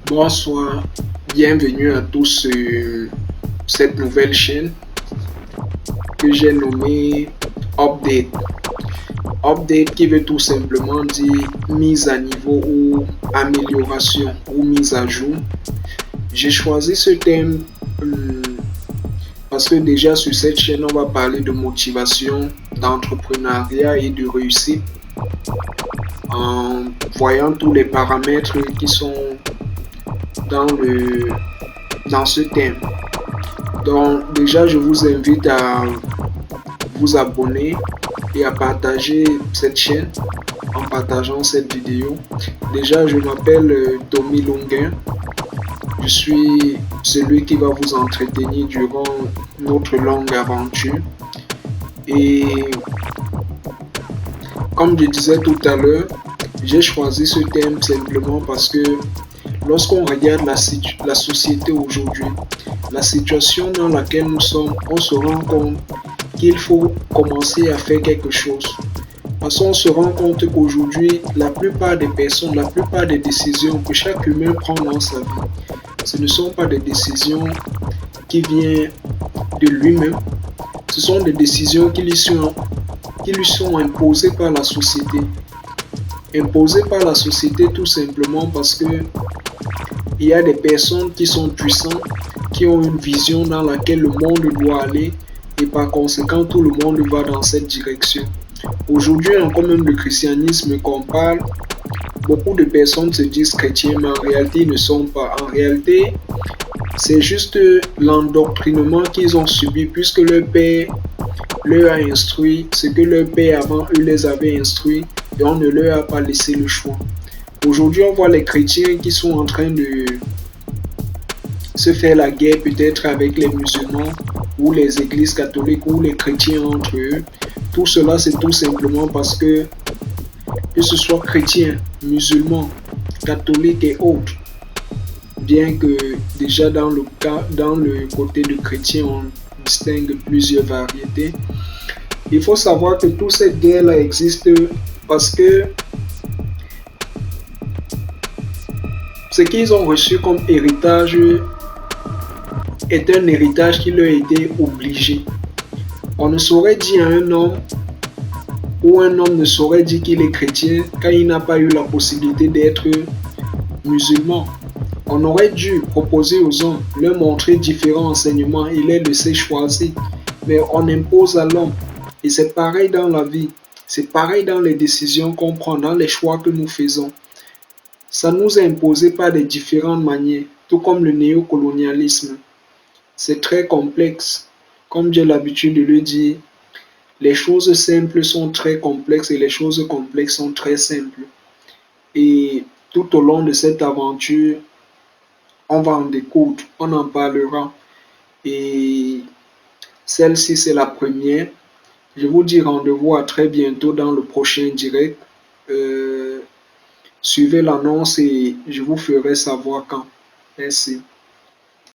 Bonsoir, bienvenue à tous sur cette nouvelle chaîne que j'ai nommée Update. Update qui veut tout simplement dire mise à niveau ou amélioration ou mise à jour. J'ai choisi ce thème parce que déjà sur cette chaîne, on va parler de motivation, d'entrepreneuriat et de réussite en voyant tous les paramètres qui sont dans ce thème. Donc déjà, je vous invite à vous abonner et à partager cette chaîne en partageant cette vidéo. Déjà, je m'appelle Tommy Longuin. Je suis celui qui va vous entretenir durant notre longue aventure. Et comme je disais tout à l'heure, j'ai choisi ce thème simplement parce que lorsqu'on regarde la société aujourd'hui, la situation dans laquelle nous sommes, on se rend compte qu'il faut commencer à faire quelque chose. Parce qu'on se rend compte qu'aujourd'hui, la plupart des personnes, la plupart des décisions que chaque humain prend dans sa vie, ce ne sont pas des décisions qui viennent de lui-même. Ce sont des décisions qui lui sont imposées par la société. Imposées par la société tout simplement parce que il y a des personnes qui sont puissantes, qui ont une vision dans laquelle le monde doit aller et par conséquent tout le monde va dans cette direction. Aujourd'hui, en même le christianisme qu'on parle, beaucoup de personnes se disent chrétiens mais en réalité ils ne sont pas. En réalité, c'est juste l'endoctrinement qu'ils ont subi puisque leur père leur a instruit ce que leur père avant eux les avait instruit et on ne leur a pas laissé le choix. Aujourd'hui, on voit les chrétiens qui sont en train de se faire la guerre peut-être avec les musulmans ou les églises catholiques ou les chrétiens entre eux. Tout cela, c'est tout simplement parce que ce soit chrétiens, musulmans, catholiques et autres, bien que déjà dans le côté de chrétien, on distingue plusieurs variétés. Il faut savoir que toute cette guerre-là existe parce que ce qu'ils ont reçu comme héritage est un héritage qui leur a été obligé. On ne saurait dire à un homme, ou un homme ne saurait dire qu'il est chrétien quand il n'a pas eu la possibilité d'être musulman. On aurait dû proposer aux hommes, leur montrer différents enseignements et les laisser choisir. Mais on impose à l'homme. Et c'est pareil dans la vie. C'est pareil dans les décisions qu'on prend, dans les choix que nous faisons. Ça nous est imposé par de différentes manières, tout comme le néocolonialisme. C'est très complexe. Comme j'ai l'habitude de le dire, les choses simples sont très complexes et les choses complexes sont très simples. Et tout au long de cette aventure, on va en découdre, on en parlera. Et celle-ci, c'est la première. Je vous dis rendez-vous à très bientôt dans le prochain direct. Suivez l'annonce et je vous ferai savoir quand. Merci.